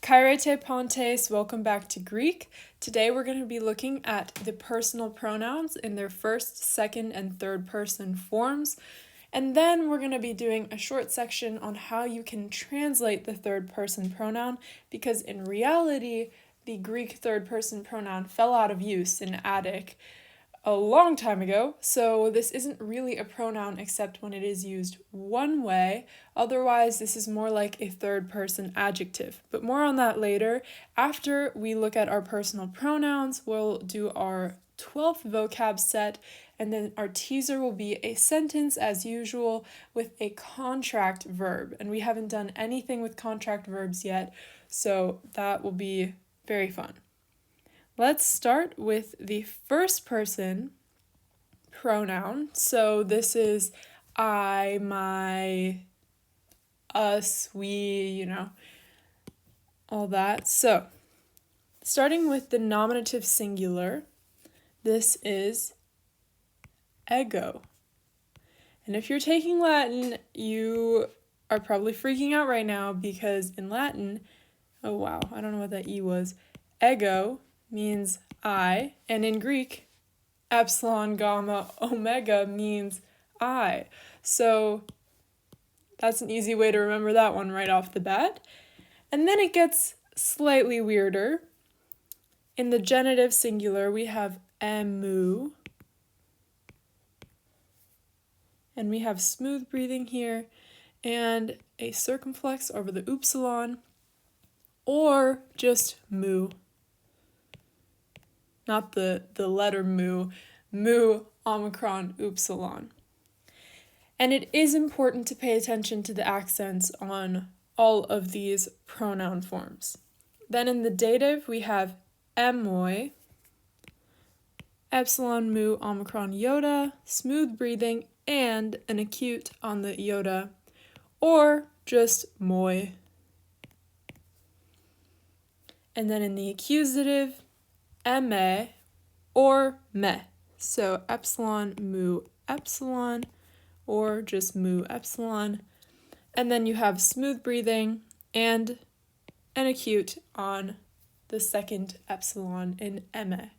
Kairete Pontes, welcome back to Greek. Today we're going to be looking at the personal pronouns in their first, second, and third person forms. And then we're going to be doing a short section on how you can translate the third person pronoun, because in reality, the Greek third person pronoun fell out of use in Attic a long time ago, so this isn't really a pronoun except when it is used one way. Otherwise, this is more like a third person adjective, but more on that later. After we look at our personal pronouns, we'll do our 12th vocab set, and then our teaser will be a sentence as usual with a contract verb, and we haven't done anything with contract verbs yet, so that will be very fun. Let's start with the first person pronoun. So this is I, my, us, we, all that. So starting with the nominative singular, this is ego. And if you're taking Latin, you are probably freaking out right now because in Latin, oh wow, I don't know what that E was, ego means I, and in Greek, epsilon, gamma, omega means I. So that's an easy way to remember that one right off the bat. And then it gets slightly weirder. In the genitive singular, we have emu, and we have smooth breathing here, and a circumflex over the upsilon, or just mu. Not the letter mu, omicron, upsilon. And it is important to pay attention to the accents on all of these pronoun forms. Then in the dative, we have emoi, epsilon, mu, omicron, iota, smooth breathing, and an acute on the iota, or just moi. And then in the accusative, eme or me. So epsilon, mu, epsilon, or just mu, epsilon. And then you have smooth breathing and an acute on the second epsilon in eme.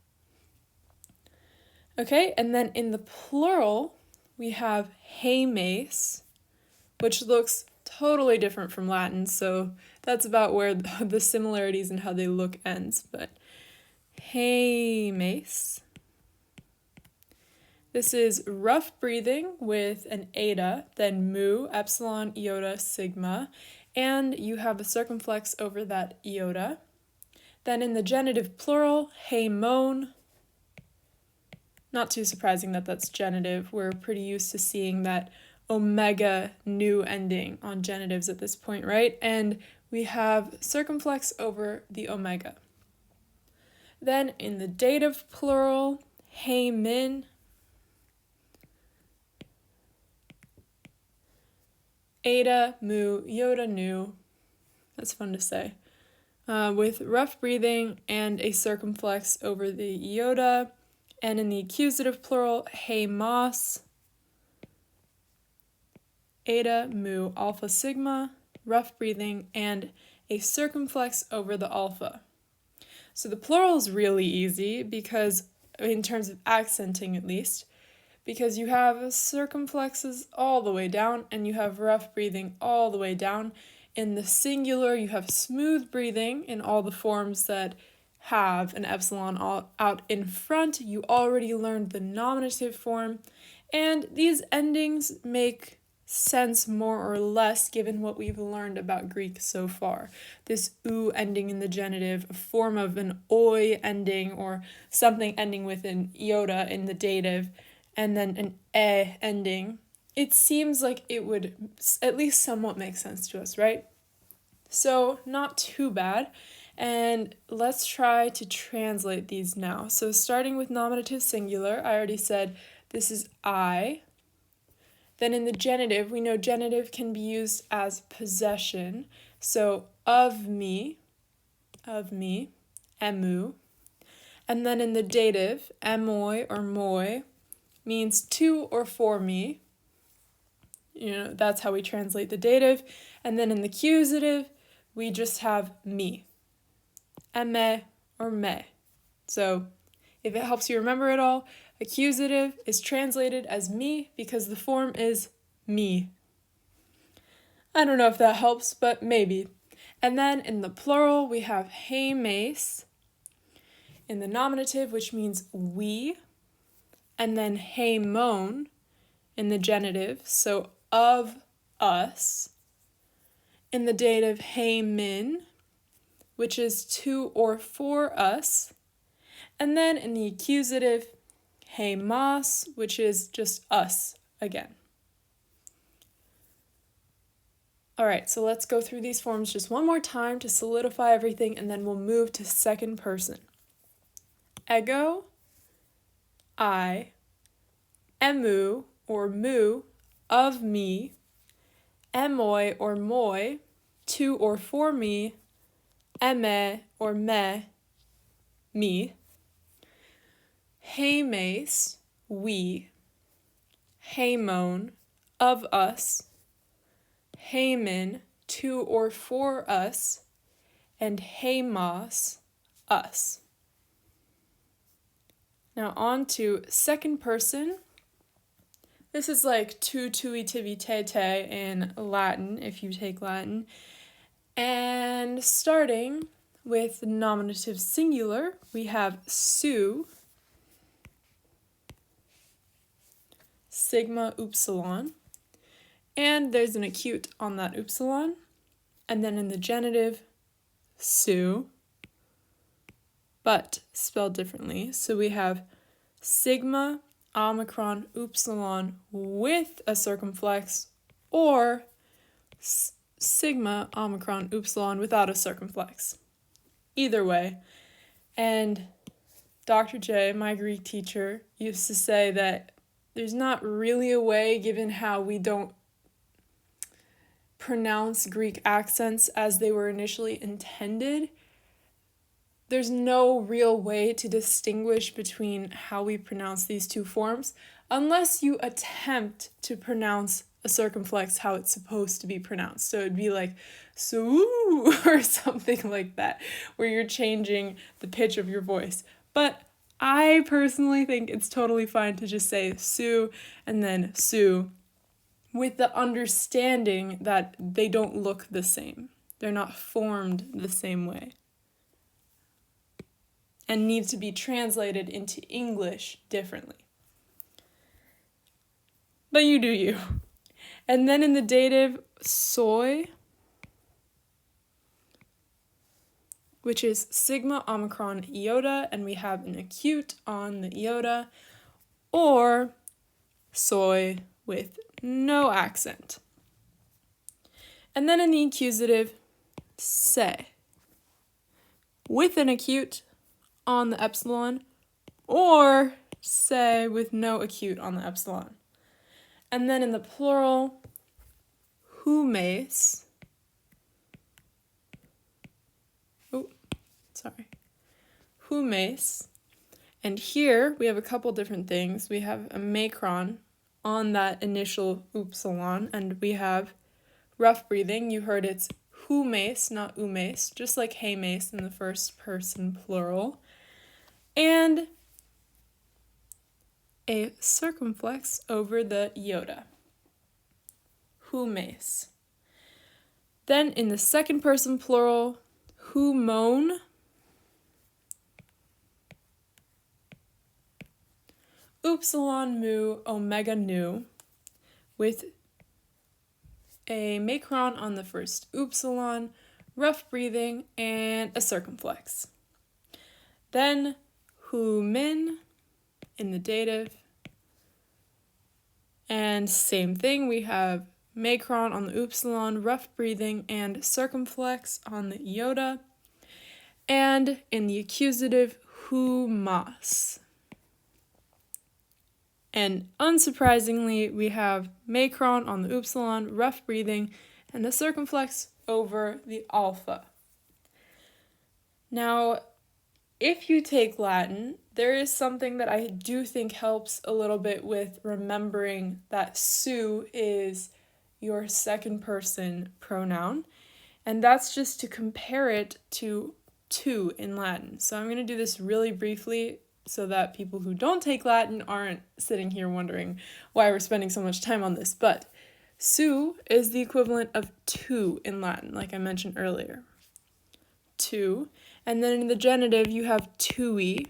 Okay, and then in the plural, we have heimes, which looks totally different from Latin, so that's about where the similarities and how they look ends, but heimes. This is rough breathing with an eta, then mu, epsilon, iota, sigma, and you have a circumflex over that iota. Then in the genitive plural, heimon. Not too surprising that that's genitive. We're pretty used to seeing that omega new ending on genitives at this point, right? And we have circumflex over the omega. Then in the dative plural, heimin, eta, mu, iota, nu. That's fun to say. With rough breathing and a circumflex over the iota. And in the accusative plural, heimos, eta, mu, alpha, sigma, rough breathing, and a circumflex over the alpha. So the plural is really easy because, in terms of accenting at least, because you have circumflexes all the way down and you have rough breathing all the way down. In the singular, you have smooth breathing in all the forms that have an epsilon out in front. You already learned the nominative form, and these endings make sense more or less given what we've learned about Greek so far. This u ending in the genitive, a form of an oi ending or something ending with an iota in the dative, and then an e ending. It seems like it would at least somewhat make sense to us, right? So not too bad. And let's try to translate these now. So starting with nominative singular, I already said this is I. Then in the genitive, we know genitive can be used as possession. So of me, emu. And then in the dative, emoi or moi means to or for me. That's how we translate the dative. And then in the accusative, we just have me. eme, or me. So if it helps you remember it all, accusative is translated as me because the form is me. I don't know if that helps, but maybe. And then in the plural, we have he mes in the nominative, which means we, and then he mon in the genitive, so of us. In the dative, he min, which is to or for us. And then in the accusative, he mas, which is just us again. All right, so let's go through these forms just one more time to solidify everything, and then we'll move to second person. Ego, I, emu or mu, of me, emoi or moi, to or for me, eme or me, me, he mes, we, hemon, of us, hemin, to or for us, and hemas, us. Now on to second person. This is like tu, tui, tivi, te, te in Latin, if you take Latin. And starting with the nominative singular, we have su, sigma, upsilon. And there's an acute on that upsilon. And then in the genitive, su, but spelled differently. So we have sigma, omicron, upsilon with a circumflex, or sigma, omicron, upsilon without a circumflex. Either way. And Dr. J, my Greek teacher, used to say that there's not really a way, given how we don't pronounce Greek accents as they were initially intended, there's no real way to distinguish between how we pronounce these two forms unless you attempt to pronounce a circumflex how it's supposed to be pronounced. So it'd be like so or something like that, where you're changing the pitch of your voice. But I personally think it's totally fine to just say su and then su, with the understanding that they don't look the same. They're not formed the same way and need to be translated into English differently. But you do you. And then in the dative, soy, which is sigma, omicron, iota, and we have an acute on the iota, or soy with no accent. And then in the accusative, se, with an acute on the epsilon, or se with no acute on the epsilon. And then in the plural, humes, humes, and here we have a couple different things. We have a macron on that initial upsilon, and we have rough breathing. You heard it's humes, not umes, just like hemes in the first person plural. And a circumflex over the iota. Humes. Then in the second person plural, humon, upsilon mu omega nu, with a macron on the first upsilon, rough breathing, and a circumflex. Then humin in the dative, and same thing, we have macron on the upsilon, rough breathing, and circumflex on the iota. And in the accusative, humas. And unsurprisingly, we have macron on the upsilon, rough breathing, and the circumflex over the alpha. Now, if you take Latin, there is something that I do think helps a little bit with remembering that su is your second person pronoun, and that's just to compare it to to in Latin. So I'm going to do this really briefly so that people who don't take Latin aren't sitting here wondering why we're spending so much time on this. But su is the equivalent of to in Latin, like I mentioned earlier. To. And then in the genitive, you have tui,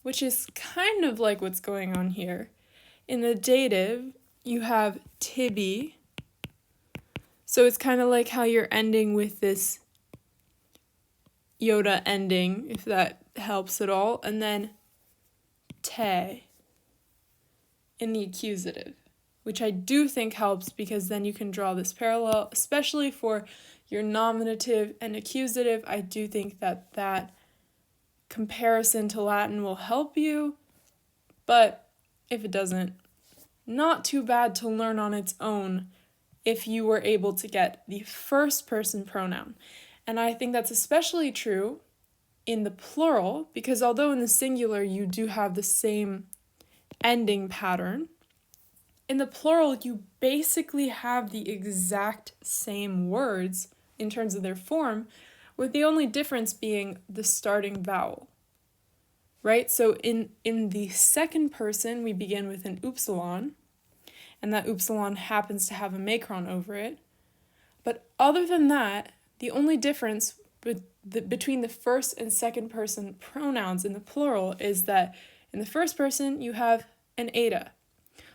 which is kind of like what's going on here. In the dative, you have tibi. So it's kind of like how you're ending with this iota ending, if that helps at all. And then te in the accusative, which I do think helps because then you can draw this parallel, especially for your nominative and accusative. I do think that that comparison to Latin will help you, but if it doesn't, not too bad to learn on its own if you were able to get the first person pronoun. And I think that's especially true in the plural, because although in the singular you do have the same ending pattern, in the plural you basically have the exact same words in terms of their form, with the only difference being the starting vowel. Right? So in the second person, we begin with an upsilon, and that upsilon happens to have a macron over it. But other than that, the only difference between the first and second person pronouns in the plural is that in the first person, you have an eta.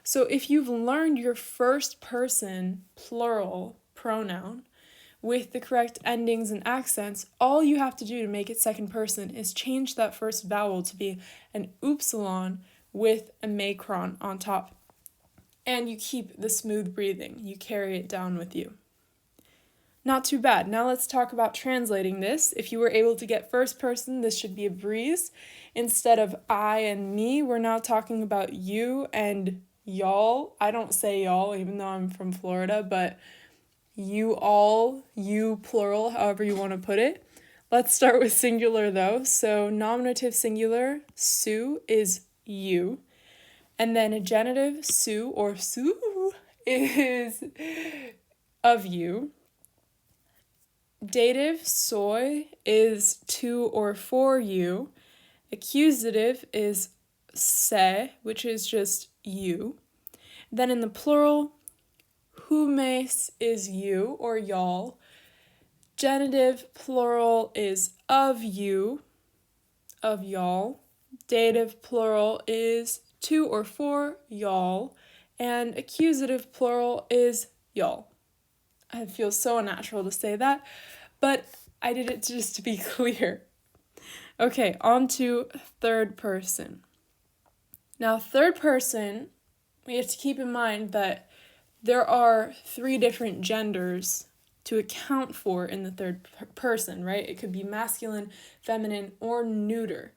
So if you've learned your first person plural pronoun with the correct endings and accents, all you have to do to make it second person is change that first vowel to be an upsilon with a macron on top. And you keep the smooth breathing. You carry it down with you. Not too bad. Now let's talk about translating this. If you were able to get first person, this should be a breeze. Instead of I and me, we're now talking about you and y'all. I don't say y'all, even though I'm from Florida, but you all, you plural, however you want to put it. Let's start with singular though. So nominative singular, su, is you. And then a genitive, su or su, is of you. Dative, soy, is to or for you. Accusative is se, which is just you. Then in the plural, humes is you or y'all. Genitive plural is of you, of y'all. Dative plural is to or for y'all. And accusative plural is y'all. It feels so unnatural to say that, but I did it just to be clear. Okay, on to third person. Now, third person, we have to keep in mind that there are 3 different genders to account for in the third person, right? It could be masculine, feminine, or neuter.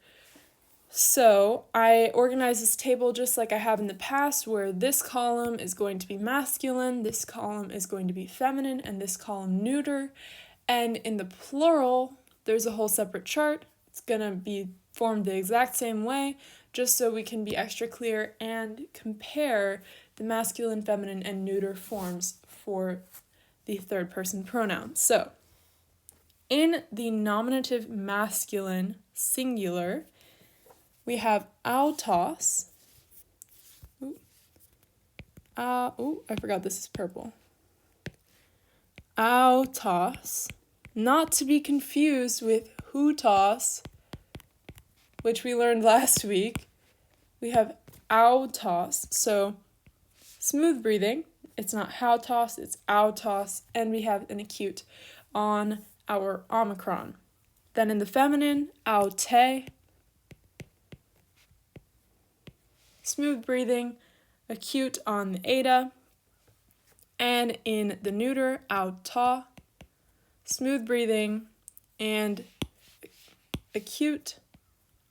So I organize this table just like I have in the past, where this column is going to be masculine, this column is going to be feminine, and this column neuter. And in the plural, there's a whole separate chart. It's going to be formed the exact same way, just so we can be extra clear and compare the masculine, feminine, and neuter forms for the third person pronoun. So, in the nominative masculine singular, we have autos. I forgot this is purple. Autos, not to be confused with hutos, which we learned last week. We have autos, so smooth breathing. It's not hautos, it's autos, and we have an acute on our omicron. Then in the feminine, aute, smooth breathing, acute on the eta, and in the neuter, auta, smooth breathing, and acute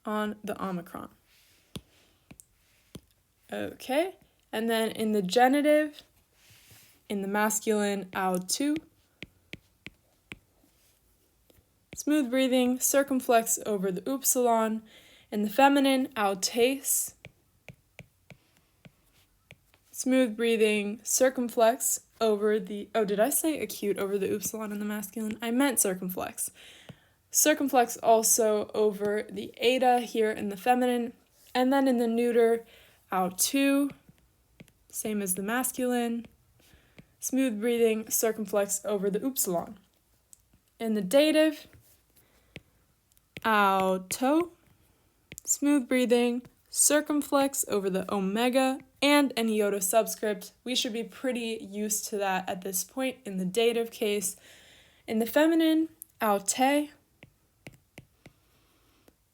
on the omicron. Okay, and then in the genitive, in the masculine, autu, smooth breathing, circumflex over the upsilon. In the feminine, autes, smooth breathing, circumflex over the, did I say acute over the upsilon in the masculine? I meant circumflex. circumflex also over the eta here in the feminine, and then in the neuter, autu, same as the masculine, smooth breathing, circumflex over the upsilon. In the dative, auto, smooth breathing, circumflex over the omega, and an iota subscript. We should be pretty used to that at this point in the dative case. In the feminine, aute,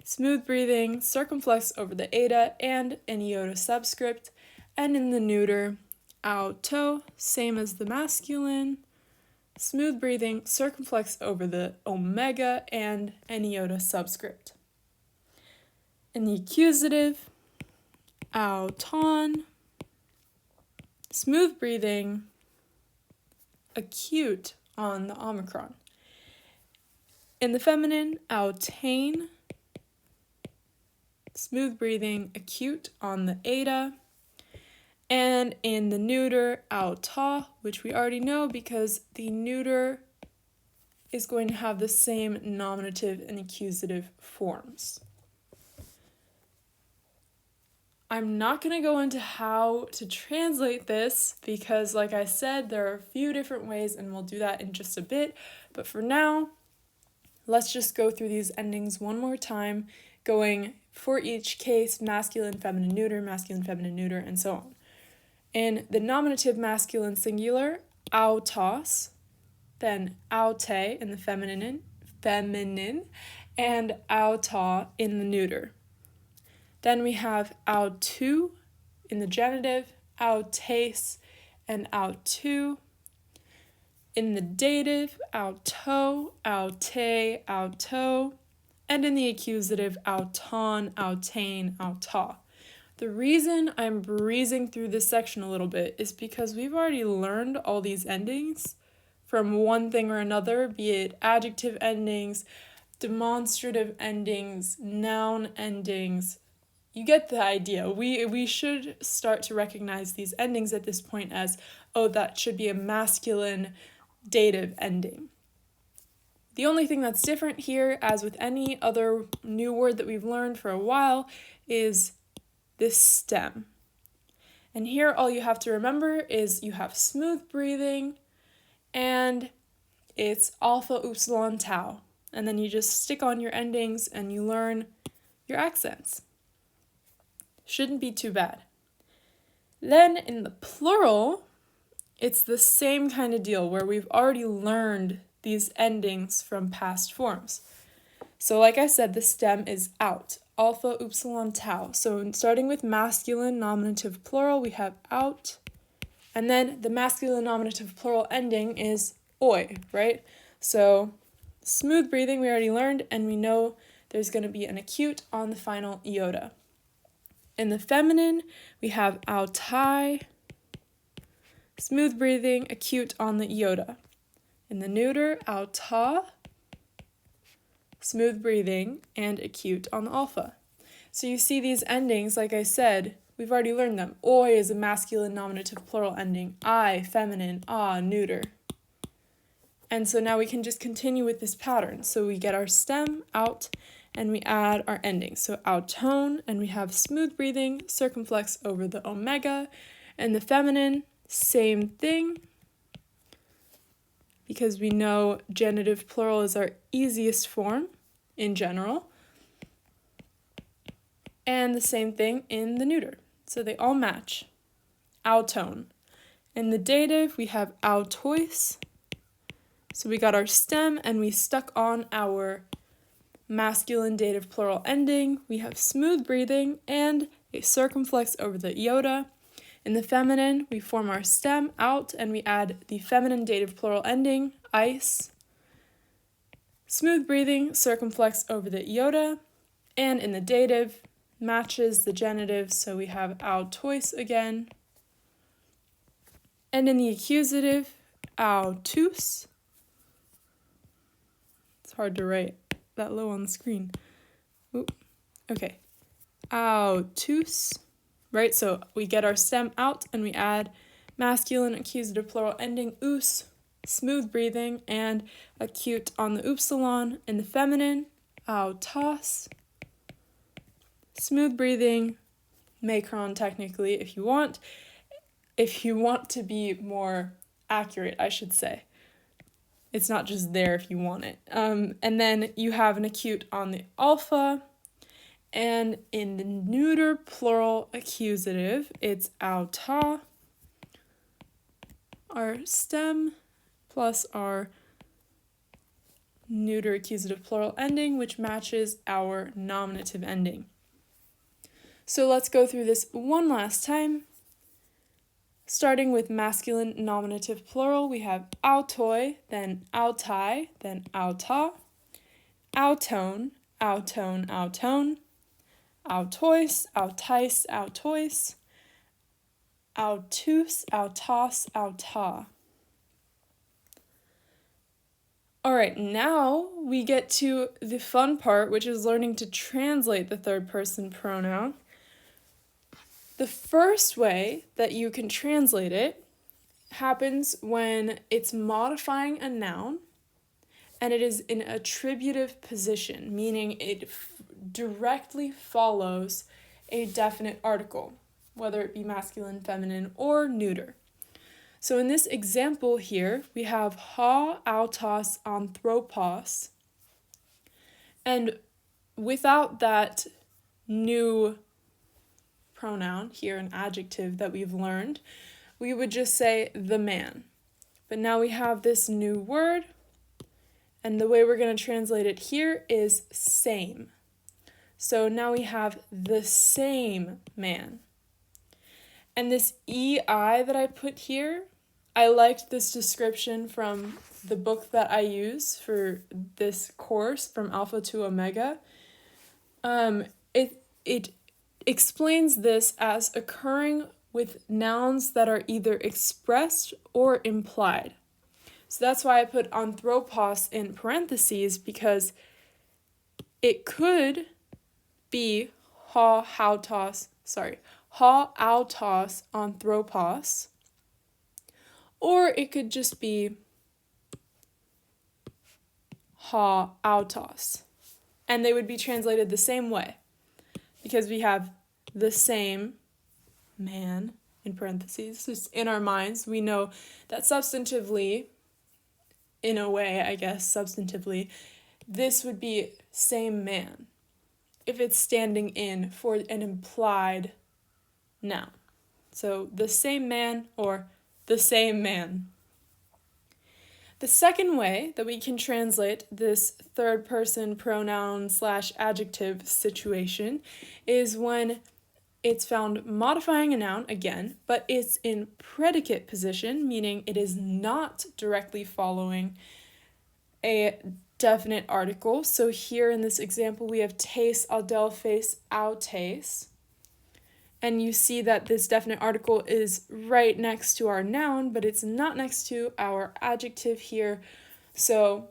smooth breathing, circumflex over the eta, and an iota subscript. And in the neuter, auto, same as the masculine, smooth breathing, circumflex over the omega, and an iota subscript. In the accusative, auton, smooth breathing, acute on the omicron. In the feminine, autain, smooth breathing, acute on the eta. And in the neuter, auta, which we already know because the neuter is going to have the same nominative and accusative forms. I'm not going to go into how to translate this because, like I said, there are a few different ways and we'll do that in just a bit. But for now, let's just go through these endings one more time, going for each case, masculine, feminine, neuter, and so on. In the nominative masculine singular, autos, then aute in the feminine, and auta in the neuter. Then we have autu in the genitive, autes, and autu. In the dative, auto, aute, auto. And in the accusative, auton, autain, auta. The reason I'm breezing through this section a little bit is because we've already learned all these endings from one thing or another, be it adjective endings, demonstrative endings, noun endings. You get the idea. We should start to recognize these endings at this point as, oh, that should be a masculine dative ending. The only thing that's different here, as with any other new word that we've learned for a while, is this stem. And here all you have to remember is you have smooth breathing and it's alpha, upsilon, tau. And then you just stick on your endings and you learn your accents. Shouldn't be too bad. Then in the plural, it's the same kind of deal where we've already learned these endings from past forms. So like I said, the stem is out, alpha, upsilon, tau. So starting with masculine nominative plural, we have out, and then the masculine nominative plural ending is oi, right? So smooth breathing we already learned, and we know there's going to be an acute on the final iota. In the feminine, we have autai, smooth breathing, acute on the iota. In the neuter, auta, smooth breathing, and acute on the alpha. So you see these endings, like I said, we've already learned them. Oi is a masculine nominative plural ending. I, feminine. Ah, neuter. And so now we can just continue with this pattern. So we get our stem out, and we add our endings. So auton, and we have smooth breathing, circumflex over the omega. And the feminine, same thing, because we know genitive plural is our easiest form in general. And the same thing in the neuter. So they all match. Auton. In the dative, we have autois. So we got our stem and we stuck on our masculine dative plural ending. We have smooth breathing and a circumflex over the iota. In the feminine, we form our stem out and we add the feminine dative plural ending, ice. Smooth breathing, circumflex over the iota. And in the dative, matches the genitive, so we have autois again. And in the accusative, autus. It's hard to write that low on the screen. Ooh. Okay. Autus. Right, so we get our stem out and we add masculine accusative plural ending us. smooth breathing, and acute on the upsilon. In the feminine, autos, smooth breathing, macron technically if you want to be more accurate, I should say. It's not just there if you want it. And then you have an acute on the alpha, and in the neuter plural accusative, it's auta, our stem, plus our neuter accusative plural ending, which matches our nominative ending. So let's go through this one last time. Starting with masculine nominative plural, we have autoi, then autai, then auta, autone, autone, autone, autois, autais, autois, autus, autas, auta. All right, now we get to the fun part, which is learning to translate the third person pronoun. The first way that you can translate it happens when it's modifying a noun and it is in attributive position, meaning it directly follows a definite article, whether it be masculine, feminine, or neuter. So in this example here, we have ha, autos, anthropos, and without that new pronoun here, an adjective that we've learned, we would just say the man. But now we have this new word, and the way we're going to translate it here is same. So now we have the same man. And this EI that I put here, I liked this description from the book that I use for this course, From Alpha to Omega. It explains this as occurring with nouns that are either expressed or implied. So that's why I put anthropos in parentheses, because it could be ha autos anthropos, or it could just be ha autos, and they would be translated the same way, because we have the same man in parentheses. Just in our minds, we know that substantively, in a way, I guess, substantively, this would be same man if it's standing in for an implied noun. So the same man or the same man. The second way that we can translate this third person pronoun / adjective situation is when it's found modifying a noun again, but it's in predicate position, meaning it is not directly following a definite article. So here in this example, we have tes, adelphes, autes. And you see that this definite article is right next to our noun, but it's not next to our adjective here. So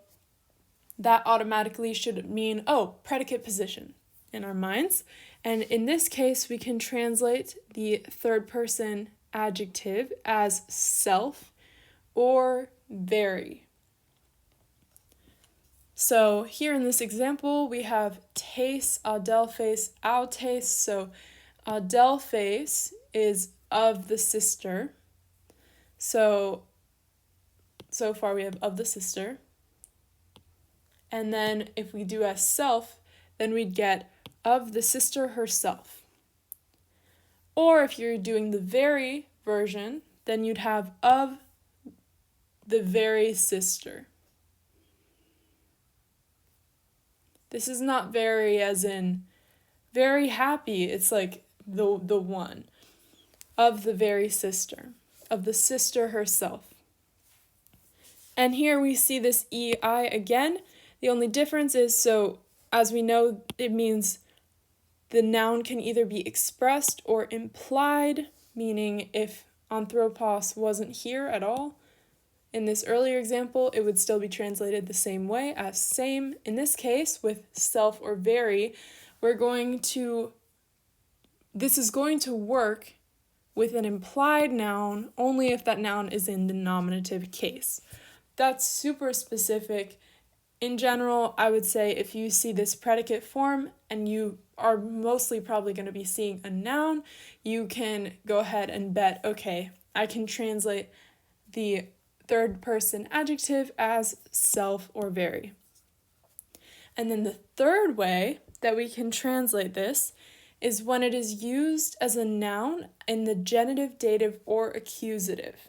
that automatically should mean, predicate position in our minds. And in this case, we can translate the third person adjective as self or very. So here in this example, we have tes, adelphes, autes. So adelphes is of the sister. So far we have of the sister. And then if we do as self, then we'd get of the sister herself. Or if you're doing the very version, then you'd have of the very sister. This is not very as in very happy. It's like the one. Of the very sister. Of the sister herself. And here we see this EI again. The only difference is, so as we know, it means the noun can either be expressed or implied, meaning if anthropos wasn't here at all, in this earlier example, it would still be translated the same way as same. In this case, with self or very, this is going to work with an implied noun only if that noun is in the nominative case. that's super specific. In general, I would say if you see this predicate form and you are mostly probably going to be seeing a noun, you can go ahead and bet, okay, I can translate the third person adjective as self or very. And then the third way that we can translate this is when it is used as a noun in the genitive, dative, or accusative.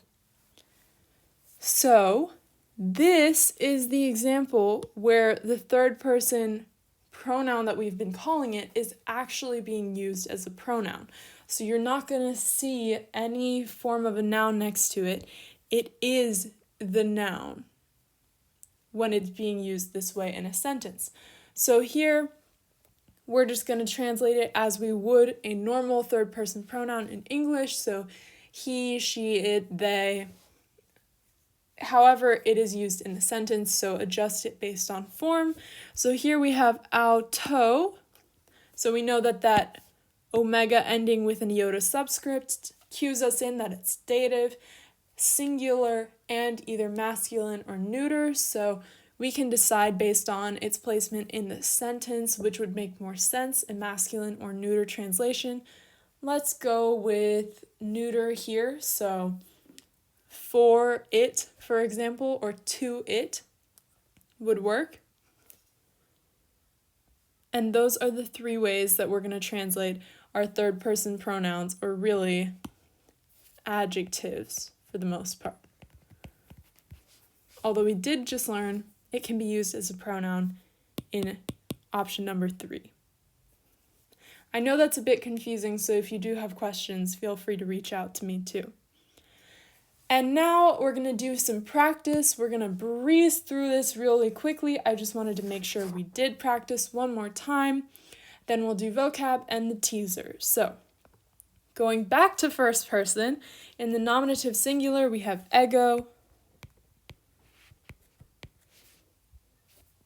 So this is the example where the third person pronoun that we've been calling it is actually being used as a pronoun. So you're not going to see any form of a noun next to it. It is the noun when it's being used this way in a sentence. So here, we're just going to translate it as we would a normal third person pronoun in English. So he, she, it, they, however it is used in the sentence, so adjust it based on form. So here we have auto. So we know that omega ending with an iota subscript cues us in that it's dative, singular, and either masculine or neuter. So we can decide based on its placement in the sentence which would make more sense, a masculine or neuter translation. Let's go with neuter here. So for it, for example, or to it would work. And those are the three ways that we're going to translate our third person pronouns, or really adjectives for the most part. Although we did just learn it can be used as a pronoun in option number 3. I know that's a bit confusing, so if you do have questions, feel free to reach out to me too. And now we're going to do some practice. We're going to breeze through this really quickly. I just wanted to make sure we did practice one more time. Then we'll do vocab and the teaser. So, going back to first person, in the nominative singular, we have ego.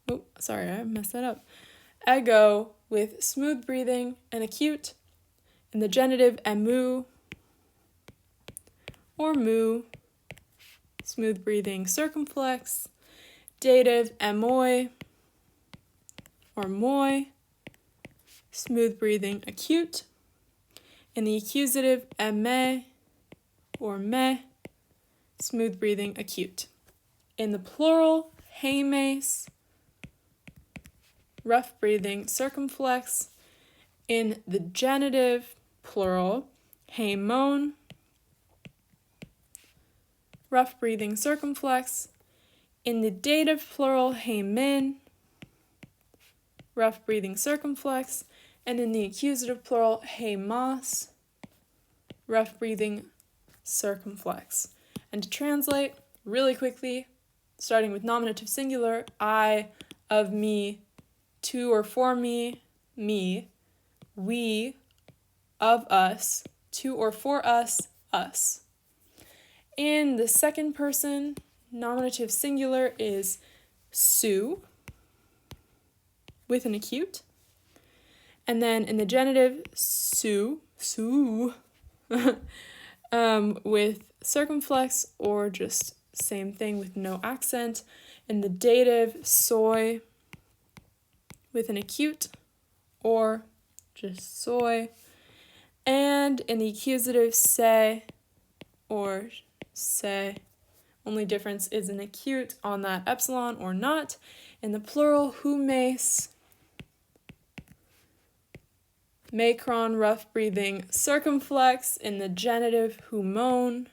Oh, sorry, I messed that up. Ego with smooth breathing and acute. In the genitive, emu or mu, smooth breathing circumflex. Dative, emoi or moi, smooth breathing acute. In the accusative, eme or me, smooth breathing acute. In the plural, heimes, rough breathing circumflex. In the genitive, plural, heimon, rough breathing circumflex. In the dative, plural, heimin, rough breathing circumflex. And in the accusative, plural, heimas, rough breathing circumflex. And to translate really quickly, starting with nominative singular, I, of me, to or for me, me, we, of us, to or for us, us. In the second person, nominative singular is su, with an acute. And then in the genitive, su, with circumflex or just same thing with no accent. In the dative, soy, with an acute or just soy. And in the accusative, se or se. Only difference is an acute on that epsilon or not. In the plural, humes, macron, rough breathing circumflex. In the genitive, humon,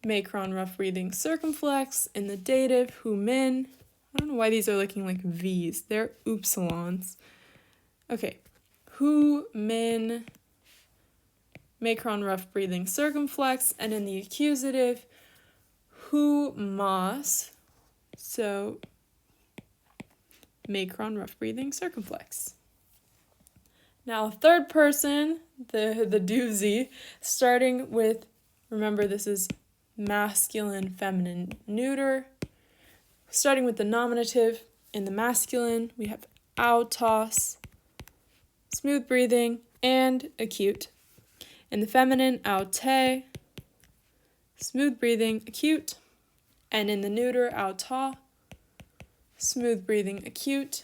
macron, rough breathing circumflex. In the dative, humin. I don't know why these are looking like V's. They're upsilons. Okay. Humin, macron, rough breathing circumflex. And in the accusative, humas, so macron, rough breathing circumflex. Now, third person, the doozy, starting with, remember this is masculine, feminine, neuter. Starting with the nominative, in the masculine, we have autos, smooth breathing, and acute. In the feminine, aute, smooth breathing, acute. and in the neuter, auta, smooth breathing, acute.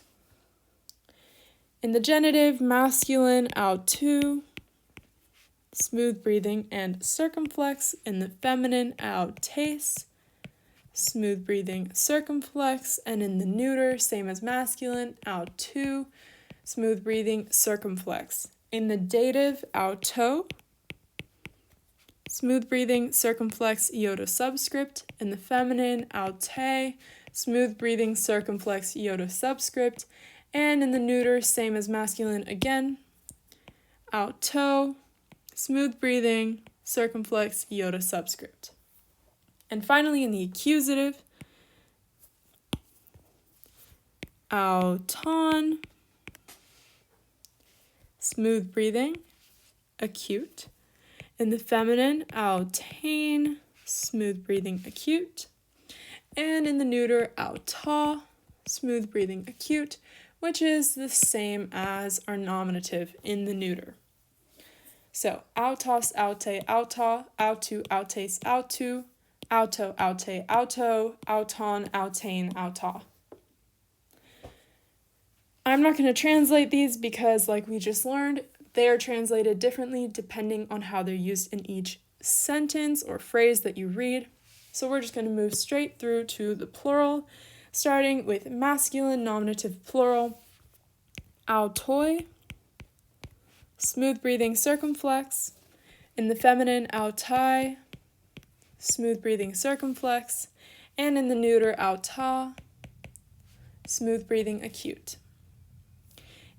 In the genitive, masculine, autu, smooth breathing and circumflex. In the feminine, autes, smooth breathing, circumflex. And in the neuter, same as masculine, autu, smooth breathing, circumflex. In the dative, auto, smooth breathing, circumflex, iota subscript. In the feminine, aute, smooth breathing, circumflex, iota subscript. And in the neuter, same as masculine again, auto, smooth breathing, circumflex, iota subscript. And finally, in the accusative, auton, smooth breathing, acute. In the feminine, autain, smooth breathing, acute. And in the neuter, auta, smooth breathing, acute, which is the same as our nominative in the neuter. So, autos, aute, auta, autu, autes, autu, auto, aute, auto, auton, autain, auta. I'm not going to translate these because, like we just learned, they are translated differently depending on how they're used in each sentence or phrase that you read. So we're just going to move straight through to the plural, starting with masculine nominative plural, autoi, smooth breathing circumflex. In the feminine, autai, smooth breathing circumflex. And in the neuter, auta, smooth breathing acute.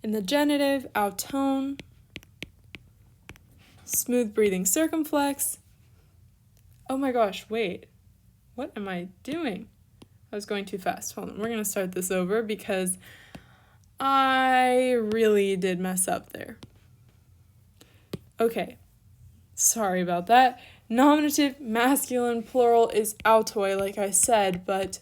In the genitive, auton, smooth breathing circumflex. Oh my gosh, wait. What am I doing? I was going too fast. Hold on, we're going to start this over because I really did mess up there. Okay, sorry about that. Nominative masculine plural is autoi, like I said, but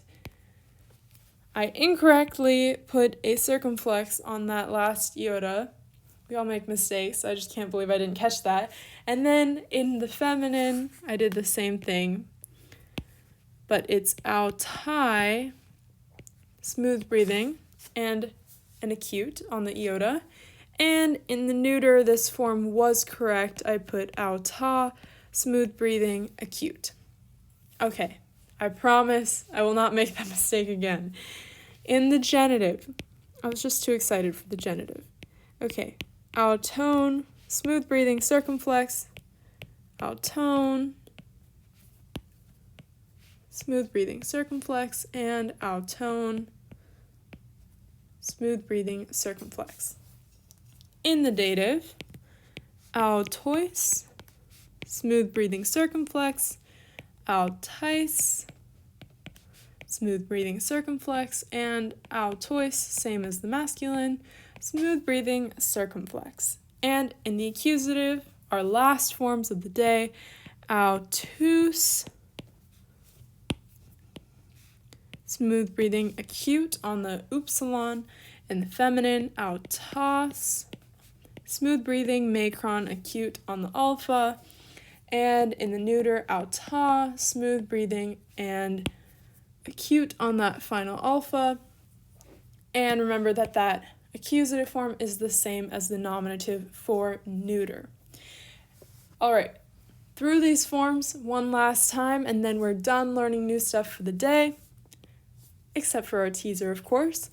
I incorrectly put a circumflex on that last iota. We all make mistakes. I just can't believe I didn't catch that. And then in the feminine, I did the same thing, but it's autai, smooth breathing, and an acute on the iota. And in the neuter, this form was correct. I put auta, smooth breathing, acute. Okay, I promise I will not make that mistake again. In the genitive, I was just too excited for the genitive. Okay, auton, smooth breathing, circumflex, auton, smooth breathing, circumflex, and auton, smooth breathing, circumflex. In the dative, autois, smooth breathing circumflex, autais, smooth breathing circumflex, and autois, same as the masculine, smooth breathing circumflex. And in the accusative, our last forms of the day, autus, smooth breathing acute on the upsilon. In the feminine, autas, smooth breathing macron acute on the alpha. And in the neuter, auta, smooth breathing and acute on that final alpha. And remember that accusative form is the same as the nominative for neuter. All right, through these forms one last time, and then we're done learning new stuff for the day, except for our teaser, of course.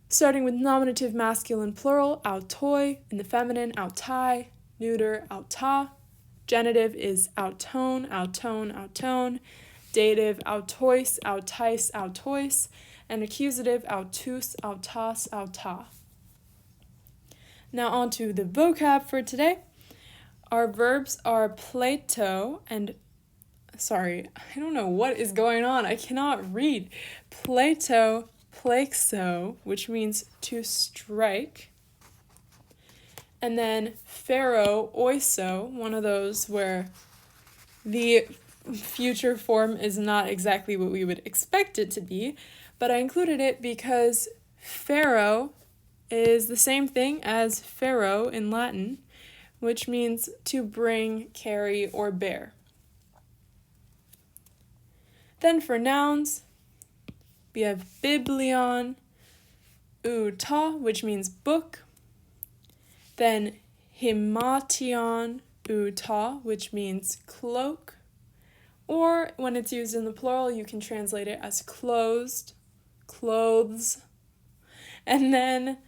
Starting with nominative masculine plural, autoi, in the feminine, autai, neuter, auta. Genitive is auton, auton, auton. Dative, autois, autais, autois. And accusative, autus, autas, auta. Now on to the vocab for today. Our verbs are pleito and I don't know what is going on. I cannot read. Pleito, plexo, which means to strike. And then pharaoh, oiso, one of those where the future form is not exactly what we would expect it to be, but I included it because pharaoh is the same thing as pharaoh in Latin, which means to bring, carry, or bear. Then for nouns, we have biblion, ta, which means book. Then himation, ta, which means cloak. Or when it's used in the plural, you can translate it as closed, clothes. And then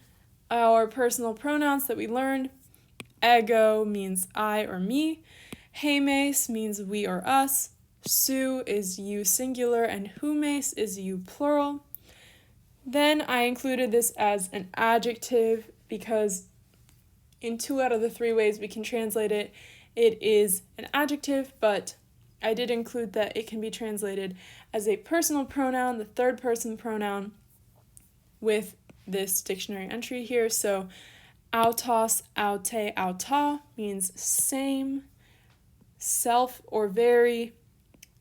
our personal pronouns that we learned, ego means I or me, hemes means we or us, su is you singular, and humes is you plural. Then I included this as an adjective because in 2 out of the 3 ways we can translate it, it is an adjective, but I did include that it can be translated as a personal pronoun, the third person pronoun, with this dictionary entry here. So autos, aute, auta means same, self or very,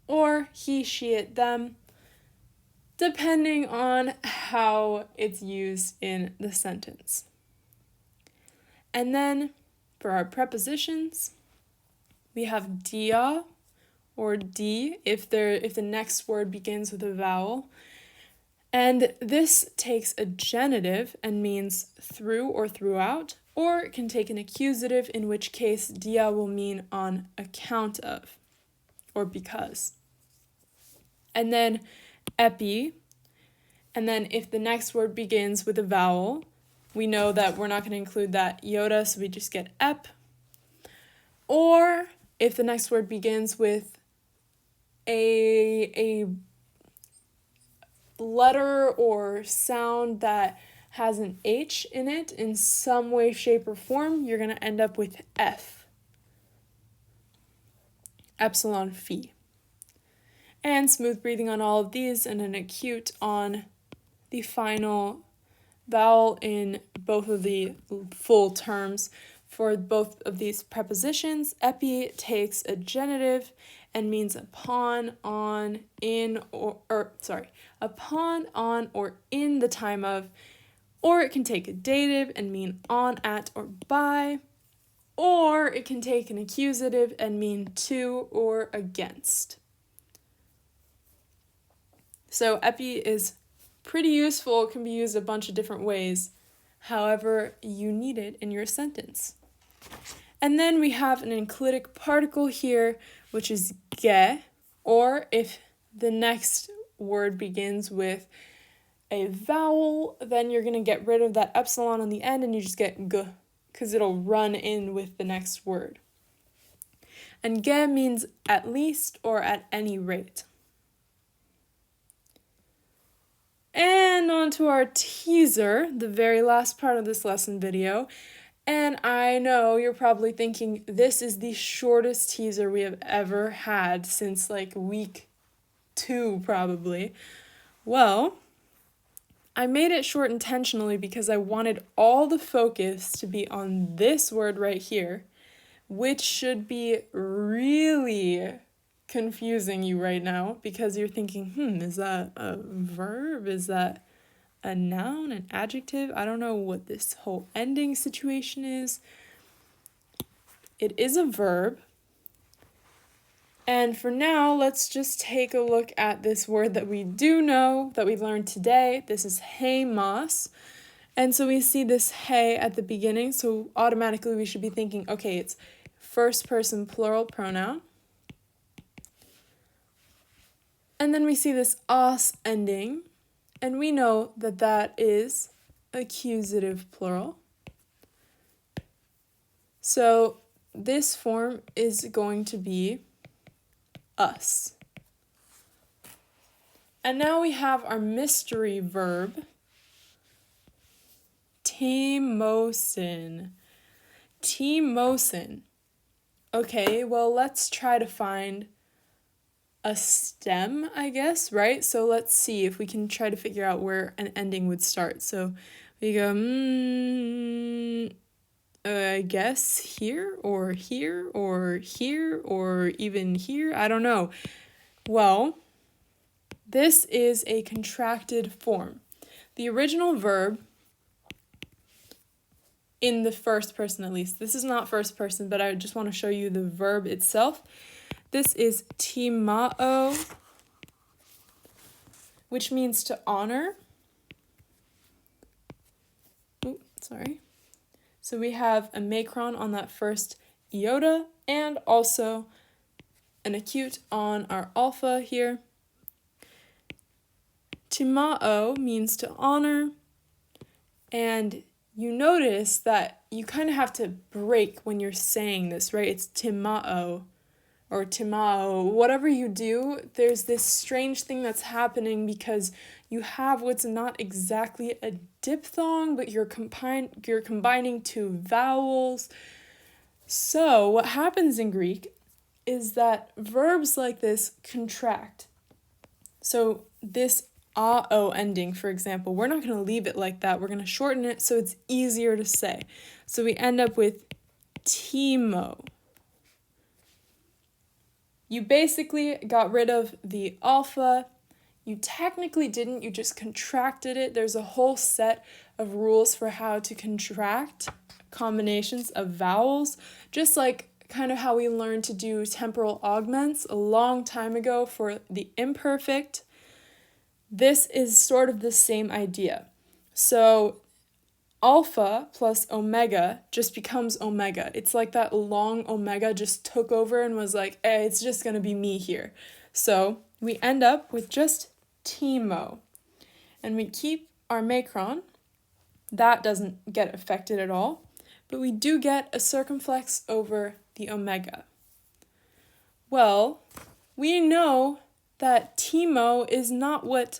or he, she, it, them, depending on how it's used in the sentence. And then for our prepositions, we have dia or d if the next word begins with a vowel. And this takes a genitive and means through or throughout, or it can take an accusative, in which case dia will mean on account of or because. And then epi, and then if the next word begins with a vowel, we know that we're not going to include that iota, so we just get ep. Or if the next word begins with a letter or sound that has an H in it in some way, shape, or form, you're going to end up with F. Epsilon phi. And smooth breathing on all of these and an acute on the final vowel in both of the full terms. For both of these prepositions, epi takes a genitive and means upon, on, in, upon, on, or in the time of, or it can take a dative and mean on, at, or by, or it can take an accusative and mean to or against. So epi is pretty useful. It can be used a bunch of different ways, however you need it in your sentence. And then we have an enclitic particle here, which is ge, or if the next word begins with a vowel, then you're going to get rid of that epsilon on the end and you just get g, because it'll run in with the next word. And ge means at least or at any rate. And on to our teaser, the very last part of this lesson video. And I know you're probably thinking this is the shortest teaser we have ever had since like week 2 probably. Well, I made it short intentionally because I wanted all the focus to be on this word right here, which should be really confusing you right now because you're thinking, is that a verb? Is that a noun, an adjective? I don't know what this whole ending situation is. It is a verb. And for now, let's just take a look at this word that we do know, that we learned today. This is hemas. And so we see this he at the beginning, so automatically we should be thinking, okay, it's first person plural pronoun. And then we see this os ending, and we know that that is accusative plural. So this form is going to be us. And now we have our mystery verb, timosin. Timosin. Okay, well, let's try to find a stem, I guess, right? So let's see if we can try to figure out where an ending would start. So we go, I guess here, or here, or here, or even here. I don't know. Well, this is a contracted form. The original verb, in the first person at least, this is not first person, but I just want to show you the verb itself. This is timao, which means to honor. So we have a macron on that first iota and also an acute on our alpha here. Timao means to honor, and you notice that you kind of have to break when you're saying this, right? It's timao or timao. Whatever you do, there's this strange thing that's happening because you have what's not exactly a diphthong, but you're combining two vowels. So what happens in Greek is that verbs like this contract. So this a-o ending, for example, we're not going to leave it like that. We're going to shorten it so it's easier to say. So we end up with timo. You basically got rid of the alpha. You technically didn't, you just contracted it. There's a whole set of rules for how to contract combinations of vowels, just like kind of how we learned to do temporal augments a long time ago for the imperfect. This is sort of the same idea. So alpha plus omega just becomes omega. It's like that long omega just took over and was like, hey, it's just going to be me here. So we end up with just timo. And we keep our macron. That doesn't get affected at all. But we do get a circumflex over the omega. Well, we know that timo is not what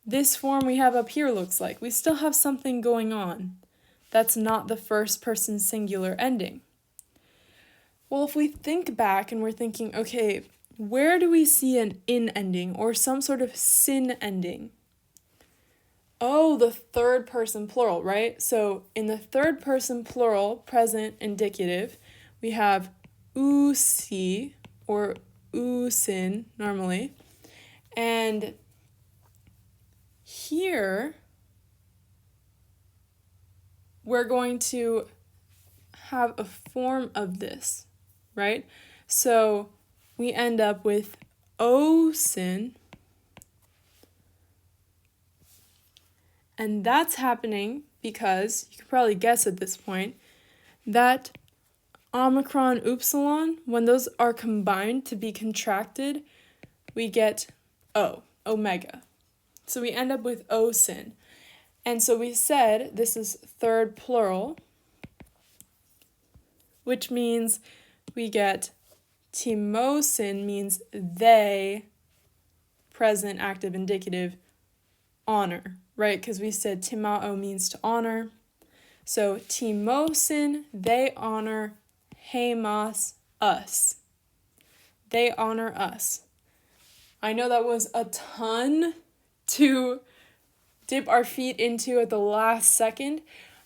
this form we have up here looks like. We still have something going on. That's not the first person singular ending. Well, if we think back and we're thinking, okay, where do we see an in ending or some sort of sin ending? Oh, the third person plural, right? So in the third person plural, present indicative, we have usi or usin normally. And here, we're going to have a form of this, right? So we end up with osin. And that's happening because, you can probably guess at this point, that omicron upsilon, when those are combined to be contracted, we get omega. So we end up with osin. And so we said this is third plural, which means we get timosin means they, present active indicative, honor, right? Because we said timao means to honor. So timosin, they honor, hemas, us. They honor us. I know that was a ton to dip our feet into at the last second,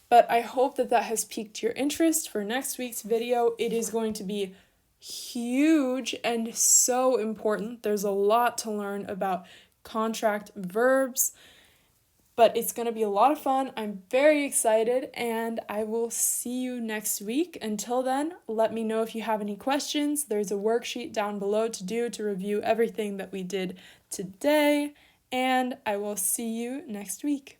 but I hope that that has piqued your interest for next week's video. It is going to be huge and so important. There's a lot to learn about contract verbs, but it's going to be a lot of fun. I'm very excited, and I will see you next week. Until then, let me know if you have any questions. There's a worksheet down below to do to review everything that we did today, and I will see you next week.